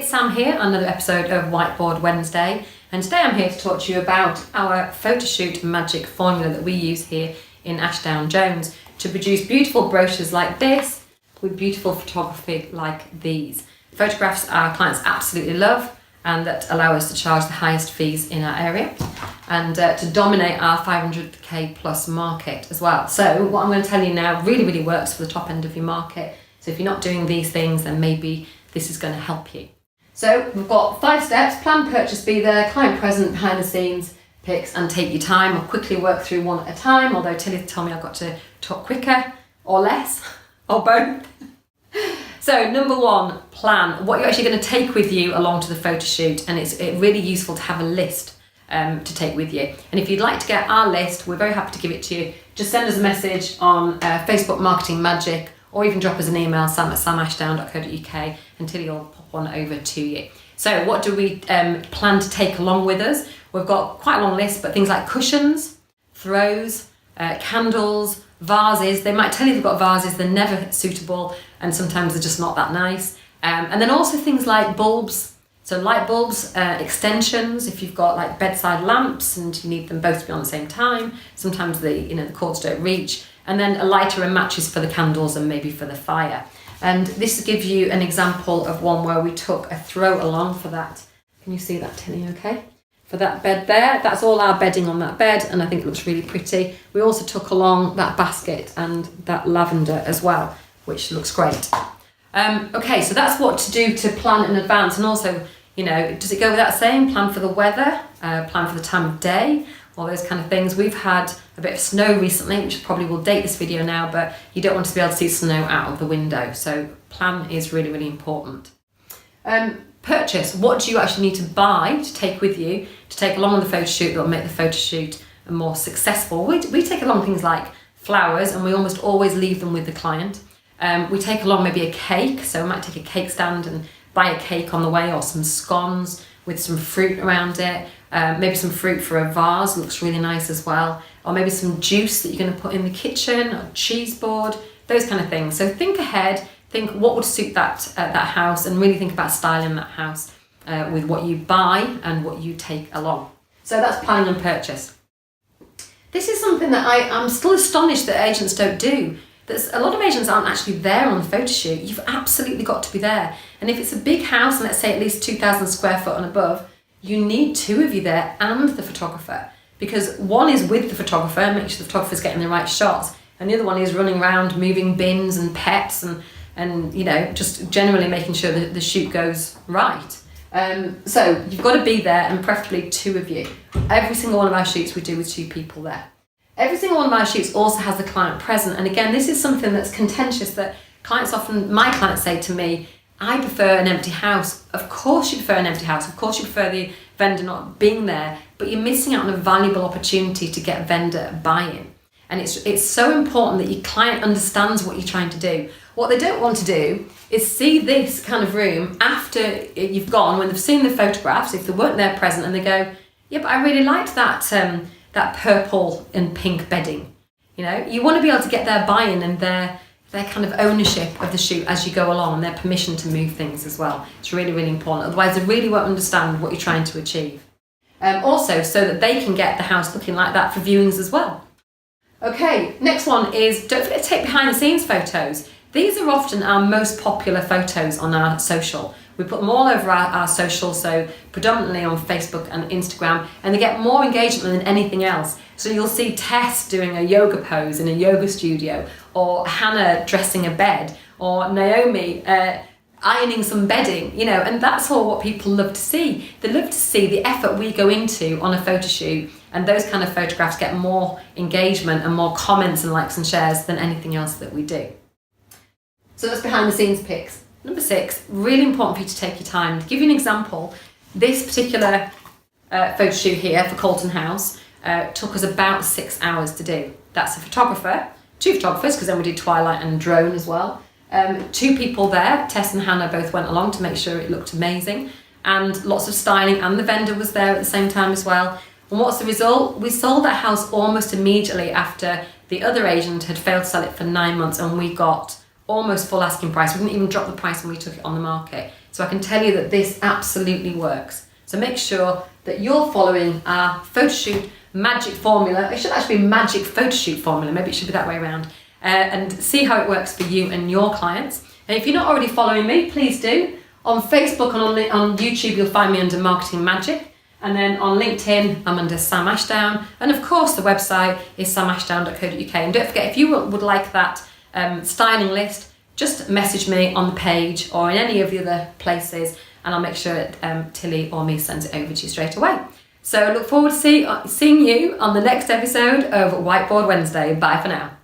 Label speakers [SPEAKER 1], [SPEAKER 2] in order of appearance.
[SPEAKER 1] it's Sam here on another episode of Whiteboard Wednesday, and today I'm here to talk to you about our Photoshoot magic formula that we use here in Ashdown-Jones to produce beautiful brochures like this with beautiful photography like these. Photographs our clients absolutely love and that allow us to charge the highest fees in our area and to dominate our 500k plus market as well. So what I'm going to tell you now really works for the top end of your market. So if you're not doing these things, then maybe this is going to help you. So we've got 5 steps: plan, purchase, be there, client present, behind the scenes, pics, and take your time. I'll quickly work through one at a time, although Tilly told me I've got to talk quicker or less or both. So number 1, plan what you're actually going to take with you along to the photo shoot, and it's really useful to have a list to take with you. And if you'd like to get our list, we're very happy to give it to you. Just send us a message on Facebook Marketing Magic, or even drop us an email, sam@samashdown.co.uk, and Tilly will pop one over to you. So what do we plan to take along with us? We've got quite a long list, but things like cushions, throws, candles, vases. They might tell you they've got vases, they're never suitable, and sometimes they're just not that nice. And then also things like bulbs, so light bulbs, extensions, if you've got like bedside lamps and you need them both to be on at the same time. Sometimes the cords don't reach. And then a lighter and matches for the candles and maybe for the fire. And this gives you an example of one where we took a throw along for that. Can you see that, Tilly, okay? For that bed there, that's all our bedding on that bed, and I think it looks really pretty. We also took along that basket and that lavender as well, which looks great. Okay, so that's what to do to plan in advance. And also, does it go without saying, plan for the weather, plan for the time of day, all those kind of things. We've had a bit of snow recently, which probably will date this video now, but you don't want to be able to see snow out of the window. So plan is really important. Purchase, what do you actually need to buy to take with you, to take along on the photo shoot that will make the photo shoot more successful? We take along things like flowers, and we almost always leave them with the client. We take along maybe a cake, so we might take a cake stand and buy a cake on the way, or some scones with some fruit around it. Maybe some fruit for a vase, looks really nice as well. Or maybe some juice that you're going to put in the kitchen, or cheese board, those kind of things. So think ahead, think what would suit that house, and really think about styling that house with what you buy and what you take along. So that's planning and purchase. This is something that I'm still astonished that agents don't do. A lot of agents aren't actually there on the photo shoot. You've absolutely got to be there. And if it's a big house, and let's say at least 2,000 square foot and above, you need 2 of you there and the photographer, because one is with the photographer, make sure the photographer's getting the right shots, and the other one is running around moving bins and pets and just generally making sure that the shoot goes right. So you've got to be there, and preferably 2 of you. Every single one of our shoots we do with 2 people there. Every single one of our shoots also has the client present, and again, this is something that's contentious that my clients say to me, I prefer an empty house. Of course you prefer an empty house. Of course you prefer the vendor not being there, but you're missing out on a valuable opportunity to get vendor buy-in. And it's so important that your client understands what you're trying to do. What they don't want to do is see this kind of room after you've gone, when they've seen the photographs, if they weren't there present, and they go, yeah, but I really liked that purple and pink bedding. You want to be able to get their buy-in and their kind of ownership of the shoot as you go along, and their permission to move things as well. It's really important. Otherwise, they really won't understand what you're trying to achieve. Also, so that they can get the house looking like that for viewings as well. Okay, next one is, don't forget to take behind the scenes photos. These are often our most popular photos on our social. We put them all over our social, so predominantly on Facebook and Instagram, and they get more engagement than anything else. So you'll see Tess doing a yoga pose in a yoga studio, or Hannah dressing a bed, or Naomi ironing some bedding, and that's all what people love to see. They love to see the effort we go into on a photo shoot, and those kind of photographs get more engagement and more comments and likes and shares than anything else that we do. So that's behind the scenes pics. Number 6, really important for you to take your time. To give you an example, this particular photo shoot here for Colton House took us about 6 hours to do. That's a photographer, 2 photographers, because then we did twilight and drone as well. 2 people there, Tess and Hannah both went along to make sure it looked amazing, and lots of styling, and the vendor was there at the same time as well. And what's the result? We sold that house almost immediately after the other agent had failed to sell it for 9 months, and we got almost full asking price. We didn't even drop the price when we took it on the market. So I can tell you that this absolutely works. So make sure that you're following our Photoshoot magic formula. It should actually be magic Photoshoot formula. Maybe it should be that way around. And see how it works for you and your clients. And if you're not already following me, please do. On Facebook and on YouTube, you'll find me under Marketing Magic. And then on LinkedIn, I'm under Sam Ashdown. And of course, the website is samashdown.co.uk. And don't forget, if you would like that styling list, just message me on the page or in any of the other places, and I'll make sure Tilly or me sends it over to you straight away. So I look forward to seeing you on the next episode of Whiteboard Wednesday. Bye for now.